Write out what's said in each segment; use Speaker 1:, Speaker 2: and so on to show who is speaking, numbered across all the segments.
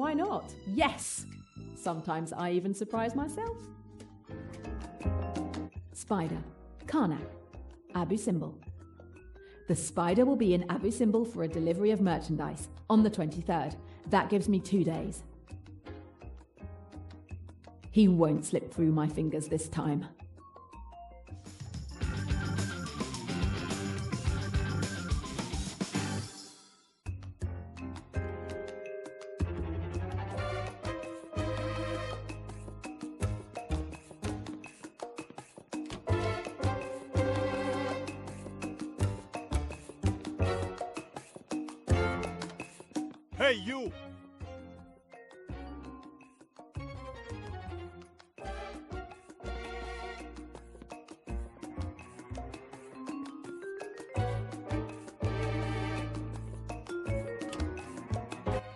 Speaker 1: why not? Yes! Sometimes I even surprise myself. Spider, Karnak, Abu Simbel. The Spider will be in Abu Simbel for a delivery of merchandise on the 23rd. That gives me 2 days. He won't slip through my fingers this time.
Speaker 2: Hey, you!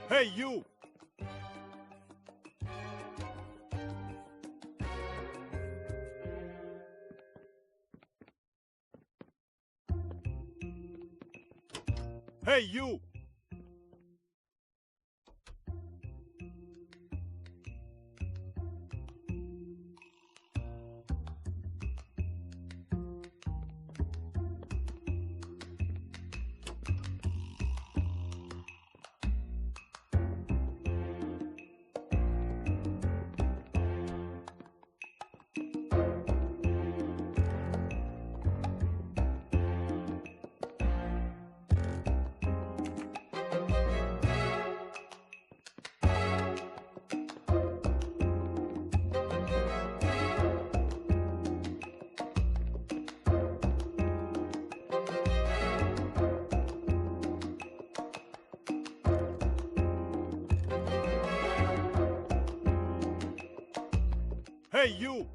Speaker 2: Hey, you! Hey, you! Hey, you!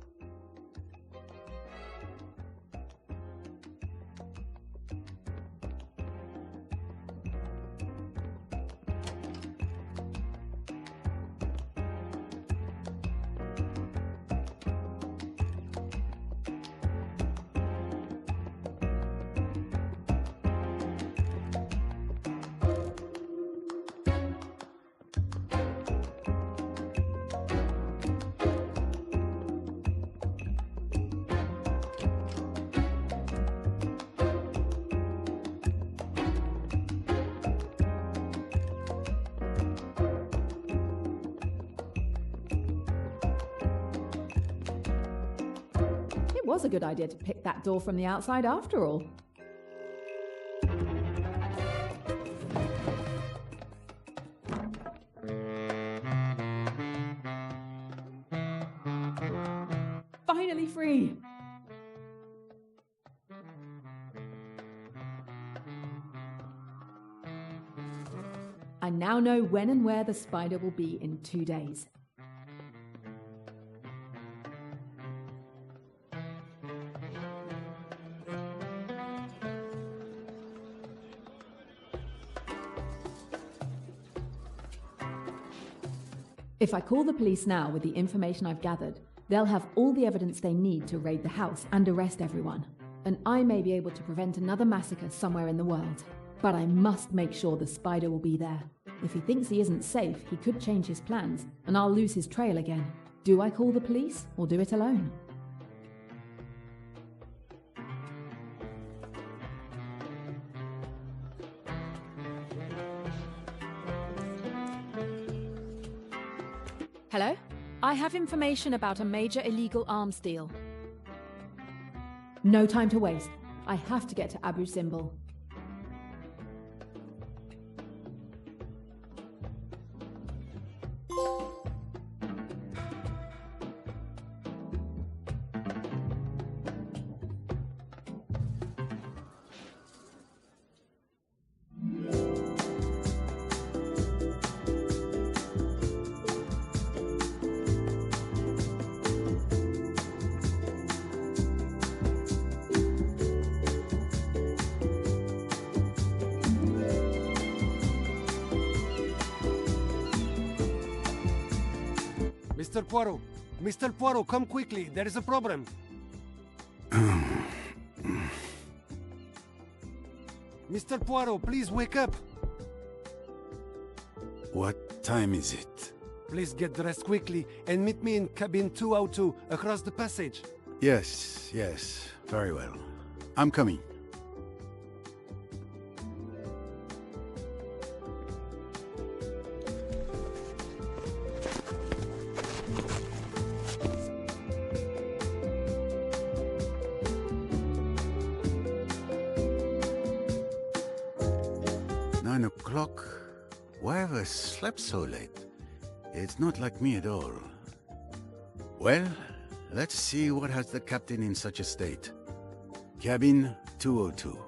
Speaker 1: It was a good idea to pick that door from the outside after all. Finally free! I now know when and where the Spider will be in 2 days. If I call the police now with the information I've gathered, they'll have all the evidence they need to raid the house and arrest everyone. And I may be able to prevent another massacre somewhere in the world. But I must make sure the Spider will be there. If he thinks he isn't safe, he could change his plans, and I'll lose his trail again. Do I call the police or do it alone? Hello? I have information about a major illegal arms deal. No time to waste. I have to get to Abu Simbel.
Speaker 3: Mr. Poirot! Mr. Poirot, come quickly! There is a problem! Mr. Poirot, please wake up!
Speaker 4: What What time is it?
Speaker 3: Please get dressed quickly and meet me in cabin 202 across the passage.
Speaker 4: Yes, yes, very well. I'm coming. Nine o'clock? Why have I slept so late? It's not like me at all. Well, let's see what has the captain in such a state. Cabin 202.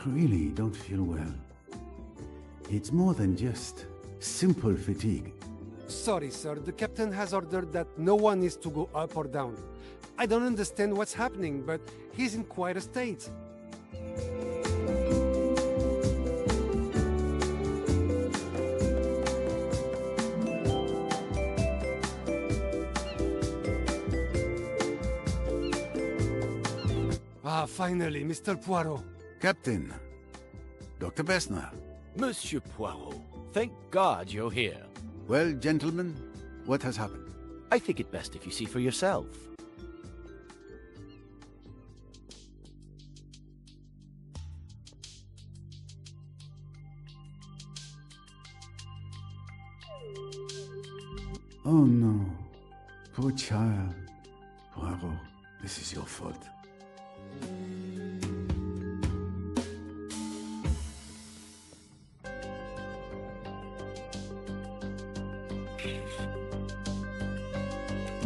Speaker 4: I really don't feel well. It's more than just simple fatigue.
Speaker 3: Sorry, sir. The captain has ordered that no one is to go up or down. I don't understand what's happening, but he's in quite a state. Ah, finally, Mr. Poirot.
Speaker 4: Captain, Dr. Bessner.
Speaker 5: Monsieur Poirot, thank God you're here.
Speaker 4: Well, gentlemen, what has happened?
Speaker 5: I think it best if you see for yourself.
Speaker 4: Oh no, poor child. Poirot, this is your fault.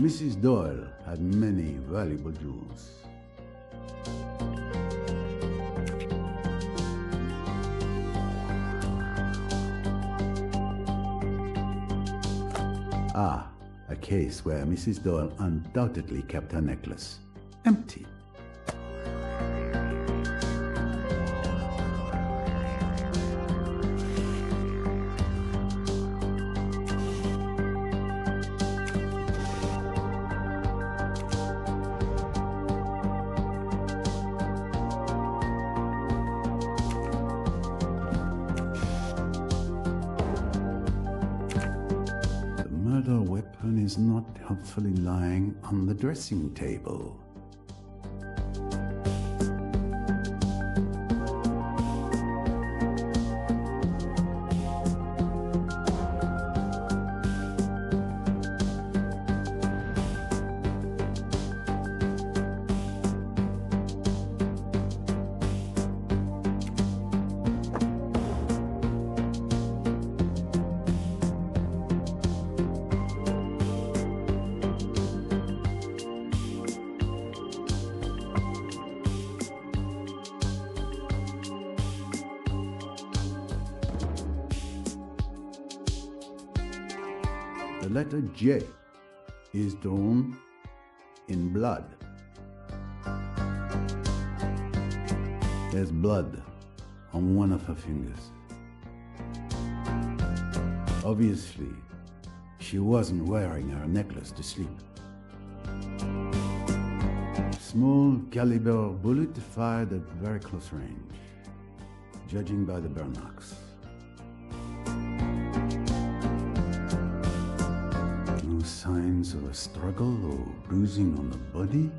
Speaker 4: Mrs. Doyle had many valuable jewels. Ah, a case where Mrs. Doyle undoubtedly kept her necklace. Empty. The murder weapon is not helpfully lying on the dressing table. The letter J is drawn in blood. There's blood on one of her fingers. Obviously, she wasn't wearing her necklace to sleep. Small caliber bullet fired at very close range, judging by the burn marks. No signs of a struggle or bruising on the body.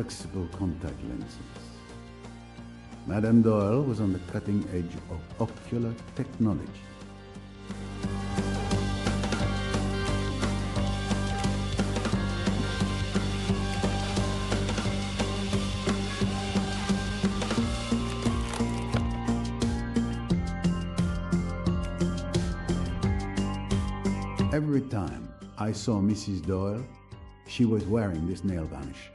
Speaker 4: flexible contact lenses. Madame Doyle was on the cutting edge of ocular technology. Every time I saw Mrs. Doyle, she was wearing this nail varnish.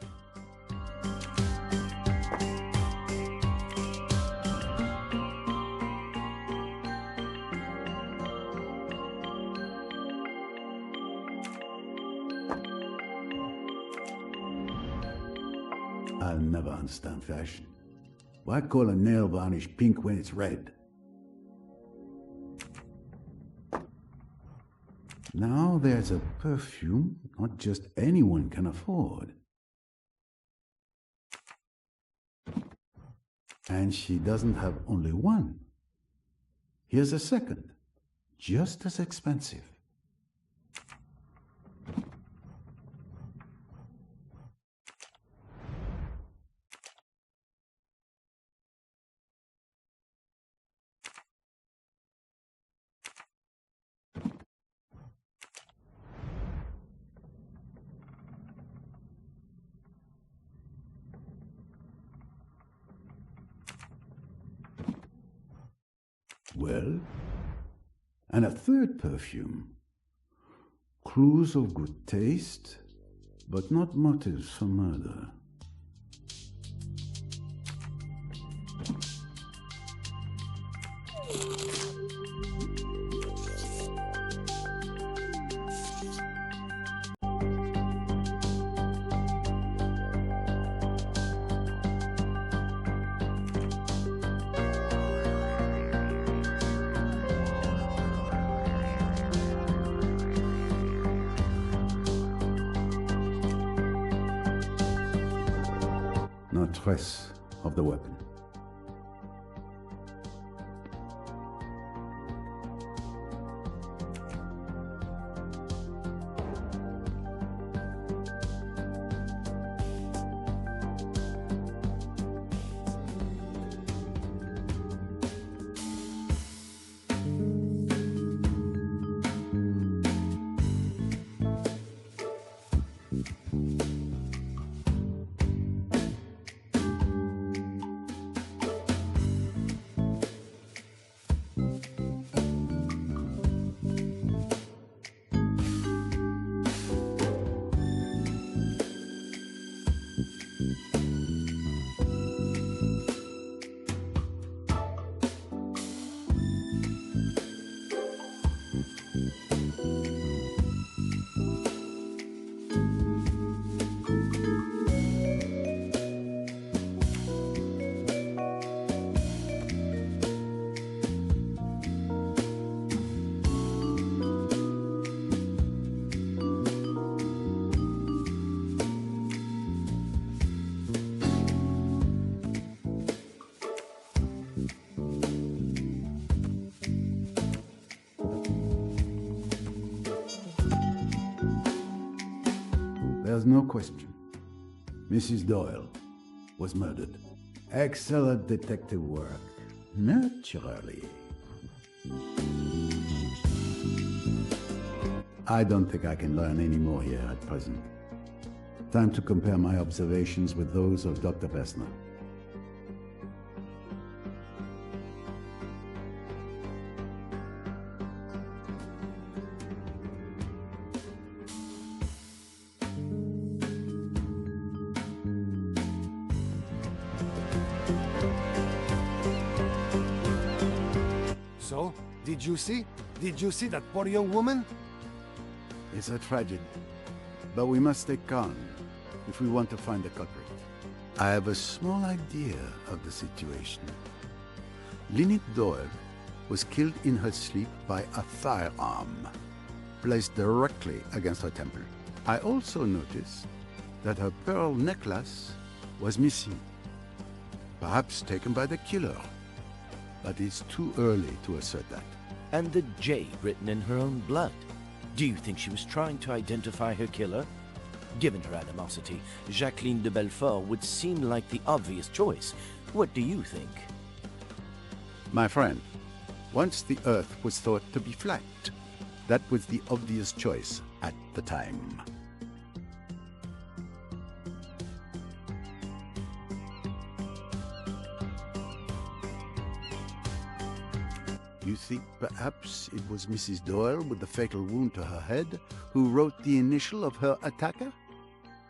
Speaker 4: I'll never understand fashion. Why call a nail varnish pink when it's red? Now there's a perfume not just anyone can afford. And she doesn't have only one. Here's a second, just as expensive. Well, and a third perfume. Clues of good taste, but not motives for murder. No trace of the weapon. There's no question. Mrs. Doyle was murdered. Excellent detective work. Naturally. I don't think I can learn any more here at present. Time to compare my observations with those of Dr. Bessner.
Speaker 3: So, did you see? Did you see that poor young woman?
Speaker 4: It's a tragedy, but we must stay calm if we want to find the culprit. I have a small idea of the situation. Lynette Doyle was killed in her sleep by a firearm, placed directly against her temple. I also noticed that her pearl necklace was missing, perhaps taken by the killer, but it's too early to assert that.
Speaker 5: And the J written in her own blood. Do you think she was trying to identify her killer? Given her animosity, Jacqueline de Belfort would seem like the obvious choice. What do you think?
Speaker 4: My friend, once the Earth was thought to be flat. That was the obvious choice at the time. You think perhaps it was Mrs. Doyle with the fatal wound to her head who wrote the initial of her attacker?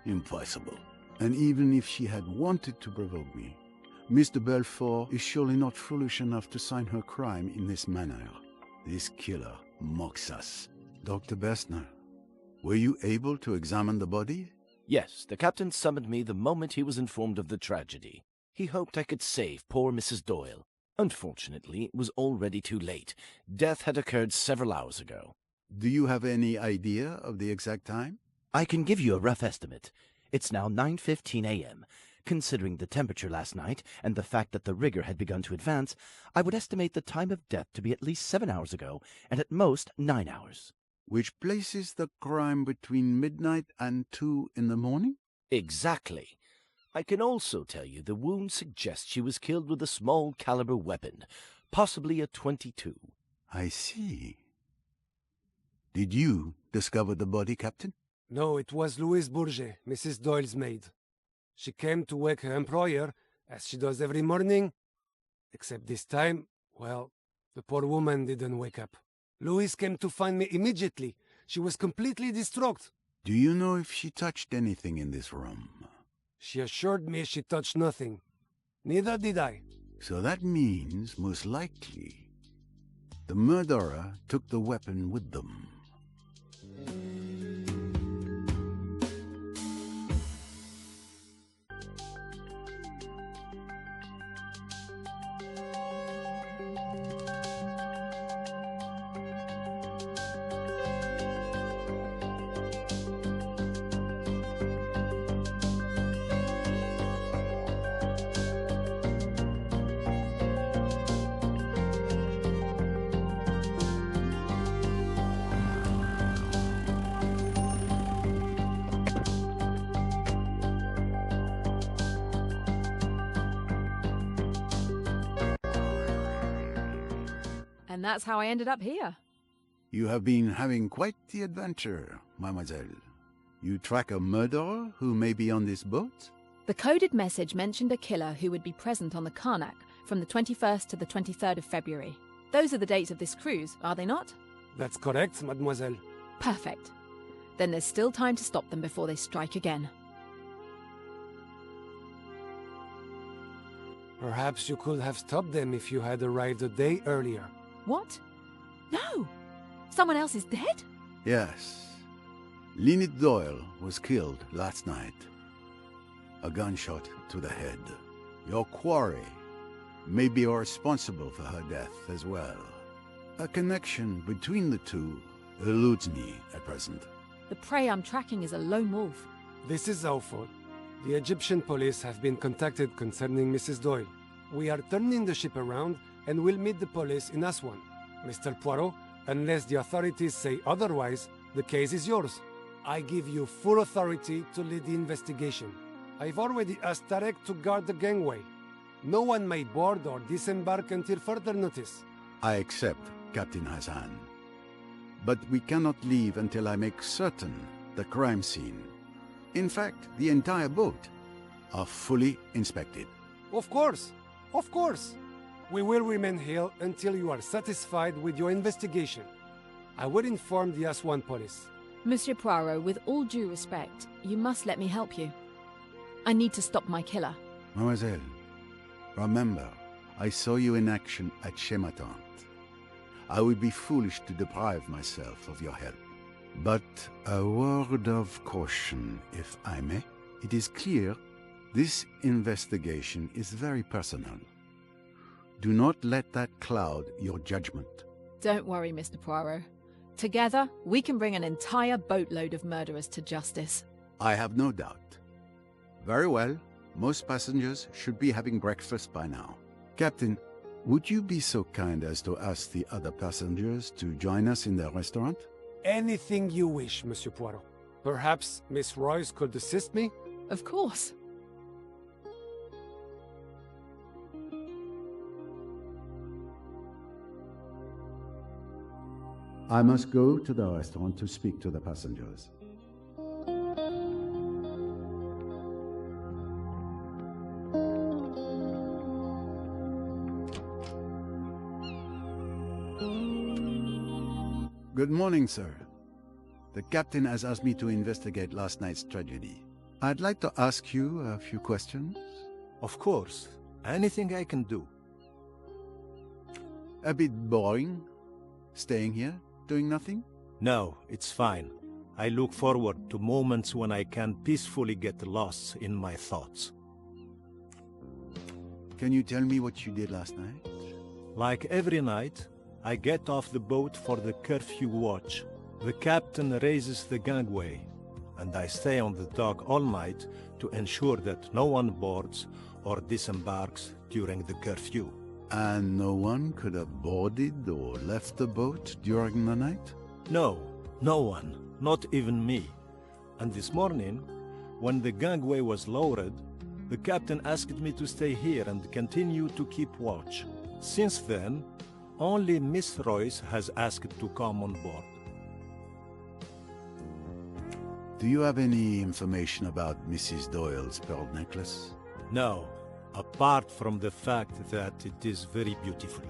Speaker 4: Impossible. And even if she had wanted to provoke me, Mr. Belfort is surely not foolish enough to sign her crime in this manner. This killer mocks us. Dr. Bestner, were you able to examine the body?
Speaker 5: Yes, the captain summoned me the moment he was informed of the tragedy. He hoped I could save poor Mrs. Doyle. Unfortunately, it was already too late. Death had occurred several hours ago.
Speaker 4: Do you have any idea of the exact time?
Speaker 5: I can give you a rough estimate. It's now 9:15 a.m. Considering the temperature last night and the fact that the rigor had begun to advance, I would estimate the time of death to be at least 7 hours ago, and at most 9 hours.
Speaker 4: Which places the crime between midnight and 2 in the morning?
Speaker 5: Exactly. I can also tell you the wound suggests she was killed with a small caliber weapon, possibly a .22.
Speaker 4: I see. Did you discover the body, Captain?
Speaker 3: No, it was Louise Bourget, Mrs. Doyle's maid. She came to wake her employer, as she does every morning. Except this time, well, the poor woman didn't wake up. Louise came to find me immediately. She was completely distraught.
Speaker 4: Do you know if she touched anything in this room?
Speaker 3: She assured me she touched nothing. Neither did I.
Speaker 4: So that means, most likely, the murderer took the weapon with them.
Speaker 1: And that's how I ended up here.
Speaker 4: You have been having quite the adventure, mademoiselle. You track a murderer who may be on this boat?
Speaker 1: The coded message mentioned a killer who would be present on the Karnak from the 21st to the 23rd of February. Those are the dates of this cruise, are they not?
Speaker 3: That's correct, mademoiselle.
Speaker 1: Perfect. Then there's still time to stop them before they strike again.
Speaker 3: Perhaps you could have stopped them if you had arrived a day earlier.
Speaker 1: What? No! Someone else is dead?
Speaker 4: Yes. Lynette Doyle was killed last night. A gunshot to the head. Your quarry may be responsible for her death as well. A connection between the two eludes me at present.
Speaker 1: The prey I'm tracking is a lone wolf.
Speaker 3: This is awful. The Egyptian police have been contacted concerning Mrs. Doyle. We are turning the ship around and will meet the police in Aswan. Mr. Poirot, unless the authorities say otherwise, the case is yours. I give you full authority to lead the investigation. I've already asked Tarek to guard the gangway. No one may board or disembark until further notice.
Speaker 4: I accept, Captain Hassan. But we cannot leave until I make certain the crime scene, in fact, the entire boat, are fully inspected.
Speaker 3: Of course. Of course. We will remain here until you are satisfied with your investigation. I will inform the Aswan police.
Speaker 1: Monsieur Poirot, with all due respect, you must let me help you. I need to stop my killer.
Speaker 4: Mademoiselle, remember, I saw you in action at Chematante. I would be foolish to deprive myself of your help. But a word of caution, if I may. It is clear this investigation is very personal. Do not let that cloud your judgment.
Speaker 1: Don't worry, Mr. Poirot. Together, we can bring an entire boatload of murderers to justice.
Speaker 4: I have no doubt. Very well. Most passengers should be having breakfast by now. Captain, would you be so kind as to ask the other passengers to join us in the restaurant?
Speaker 3: Anything you wish, Monsieur Poirot. Perhaps Miss Royce could assist me?
Speaker 1: Of course.
Speaker 4: I must go to the restaurant to speak to the passengers. Good morning, sir. The captain has asked me to investigate last night's tragedy. I'd like to ask you a few questions.
Speaker 2: Of course. Anything I can do.
Speaker 4: A bit boring, staying here, doing nothing?
Speaker 2: No, it's fine. I look forward to moments when I can peacefully get lost in my thoughts.
Speaker 4: Can you tell me what you did last night?
Speaker 2: Like every night, I get off the boat for the curfew watch. The captain raises the gangway, and I stay on the dock all night to ensure that no one boards or disembarks during the curfew.
Speaker 4: And no one could have boarded or left the boat during the night?
Speaker 2: No, no one, not even me. And this morning, when the gangway was lowered, the captain asked me to stay here and continue to keep watch. Since then, only Miss Royce has asked to come on board.
Speaker 4: Do you have any information about Mrs. Doyle's pearl necklace?
Speaker 2: No, apart from the fact that it is very beautiful.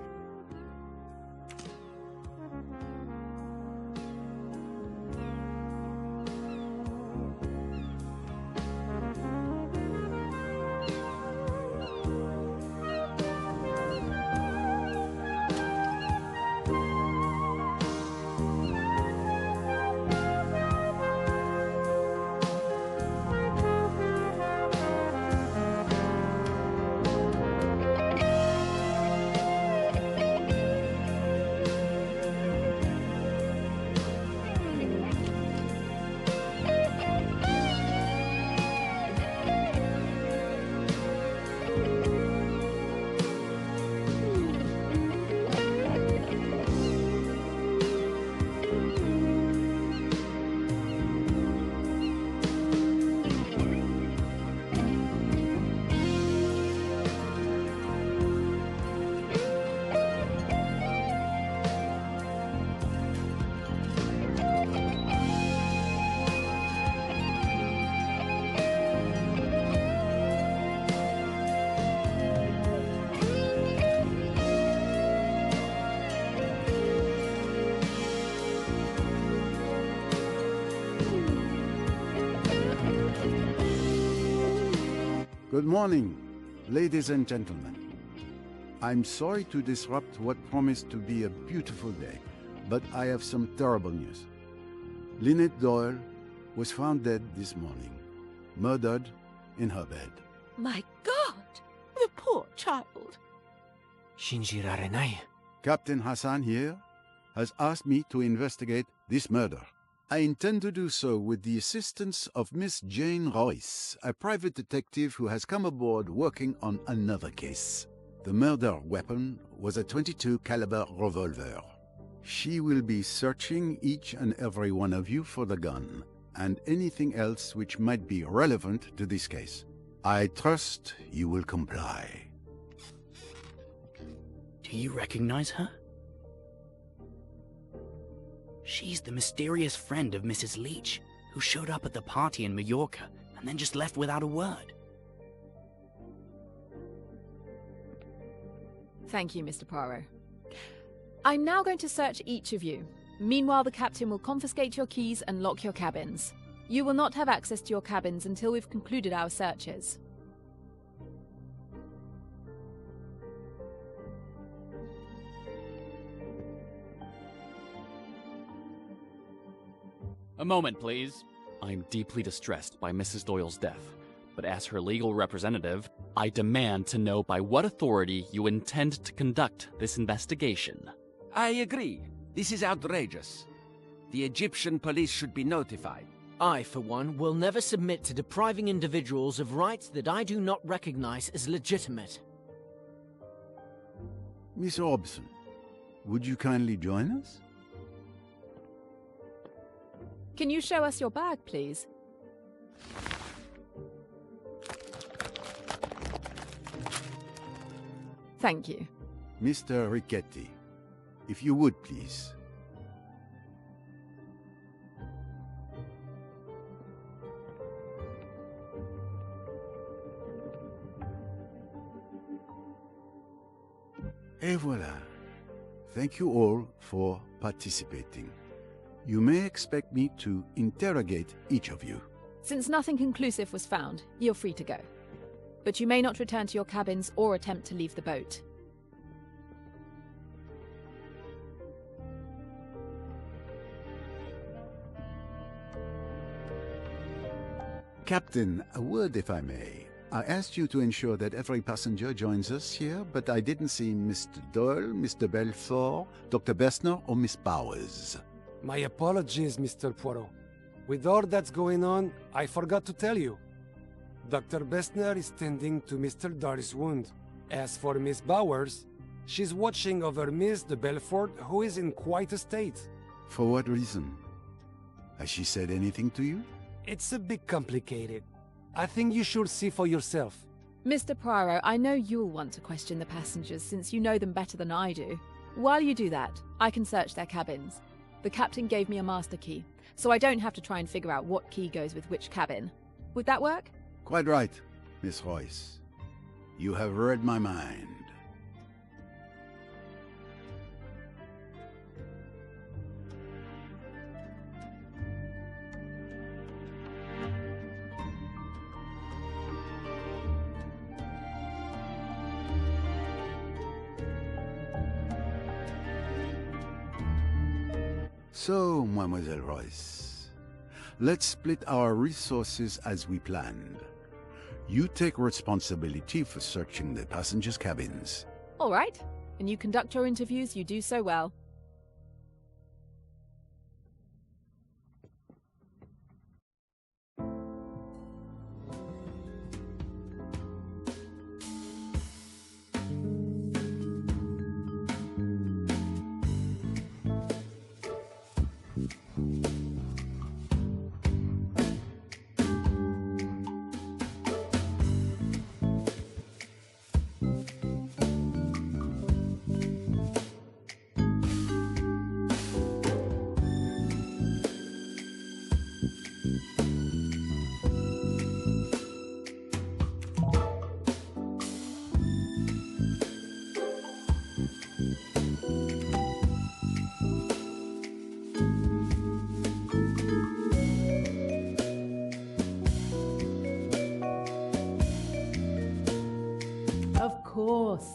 Speaker 4: Good morning, ladies and gentlemen. I'm sorry to disrupt what promised to be a beautiful day, but I have some terrible news. Lynette Doyle was found dead this morning, murdered in her bed.
Speaker 6: My God! The poor child.
Speaker 7: Shinjirarenai.
Speaker 4: Captain Hassan here has asked me to investigate this murder. I intend to do so with the assistance of Miss Jane Royce, a private detective who has come aboard working on another case. The murder weapon was a .22 caliber revolver. She will be searching each and every one of you for the gun, and anything else which might be relevant to this case. I trust you will comply.
Speaker 7: Do you recognize her? She's the mysterious friend of Mrs. Leach, who showed up at the party in Mallorca and then just left without a word.
Speaker 1: Thank you, Mr. Poirot. I'm now going to search each of you. Meanwhile, the captain will confiscate your keys and lock your cabins. You will not have access to your cabins until we've concluded our searches.
Speaker 8: A moment, please. I'm deeply distressed by Mrs. Doyle's death, but as her legal representative, I demand to know by what authority you intend to conduct this investigation.
Speaker 9: I agree. This is outrageous. The Egyptian police should be notified. I, for one, will never submit to depriving individuals of rights that I do not recognize as legitimate.
Speaker 4: Miss Robson, would you kindly join us?
Speaker 1: Can you show us your bag, please? Thank you.
Speaker 4: Mr. Richetti, if you would, please. Et voilà. Thank you all for participating. You may expect me to interrogate each of you.
Speaker 1: Since nothing conclusive was found, you're free to go. But you may not return to your cabins or attempt to leave the boat.
Speaker 4: Captain, a word if I may. I asked you to ensure that every passenger joins us here, but I didn't see Mr. Doyle, Mr. Belfort, Dr. Bessner, or Miss Bowers.
Speaker 3: My apologies, Mr. Poirot. With all that's going on, I forgot to tell you. Dr. Bessner is tending to Mr. Doyle's wound. As for Miss Bowers, she's watching over Miss de Belfort, who is in quite a state.
Speaker 4: For what reason? Has she said anything to you?
Speaker 3: It's a bit complicated. I think you should see for yourself.
Speaker 1: Mr. Poirot, I know you'll want to question the passengers since you know them better than I do. While you do that, I can search their cabins. The captain gave me a master key, so I don't have to try and figure out what key goes with which cabin. Would that work?
Speaker 4: Quite right, Miss Royce. You have read my mind. So, Mademoiselle Royce, let's split our resources as we planned. You take responsibility for searching the passengers' cabins.
Speaker 1: All right. And you conduct your interviews, you do so well. Of course.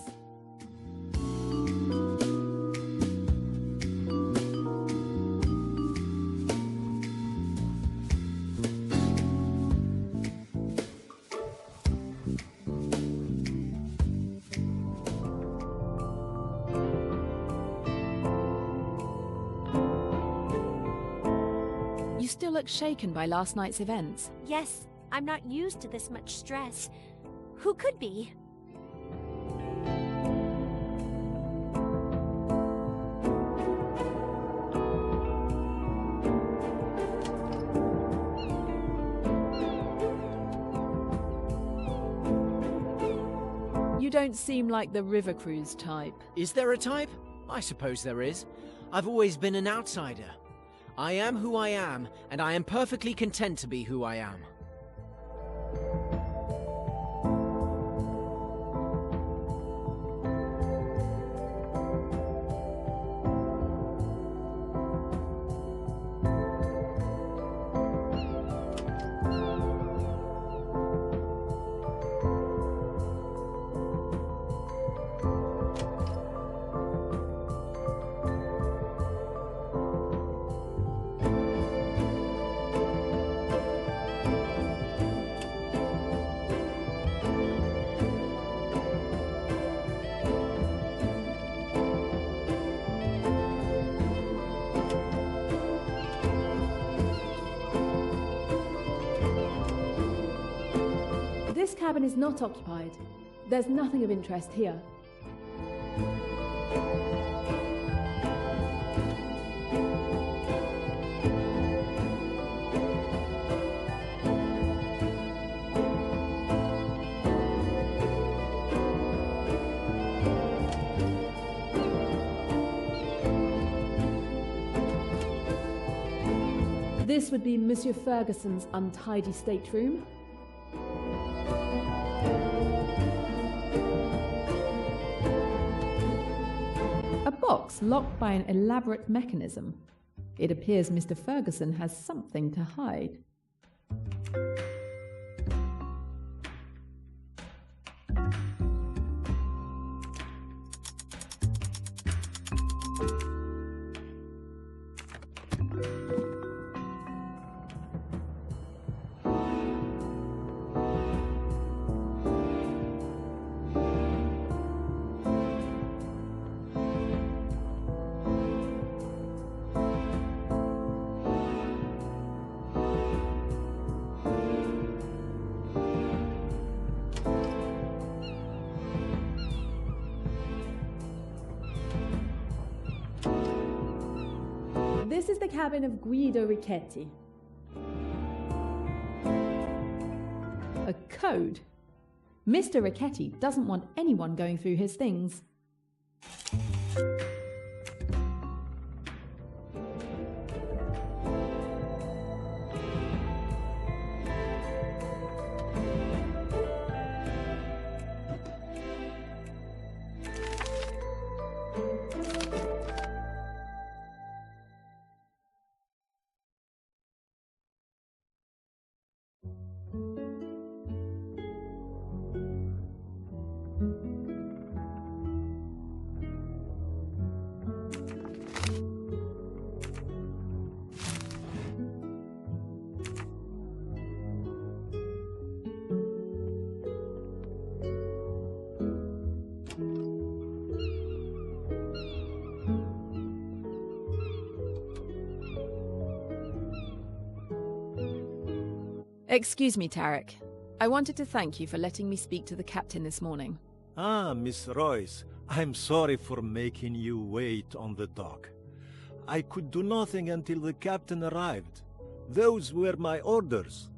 Speaker 1: You still look shaken by last night's events.
Speaker 10: Yes, I'm not used to this much stress. Who could be?
Speaker 1: You don't seem like the river cruise type.
Speaker 9: Is there a type? I suppose there is. I've always been an outsider. I am who I am, and I am perfectly content to be who I am.
Speaker 1: This cabin is not occupied. There's nothing of interest here. This would be Monsieur Ferguson's untidy stateroom. A box locked by an elaborate mechanism. It appears Mr. Ferguson has something to hide. This is the cabin of Guido Richetti. A code. Mr. Richetti doesn't want anyone going through his things. Excuse me, Tarek. I wanted to thank you for letting me speak to the captain this morning.
Speaker 2: Ah, Miss Royce, I'm sorry for making you wait on the dock. I could do nothing until the captain arrived. Those were my orders.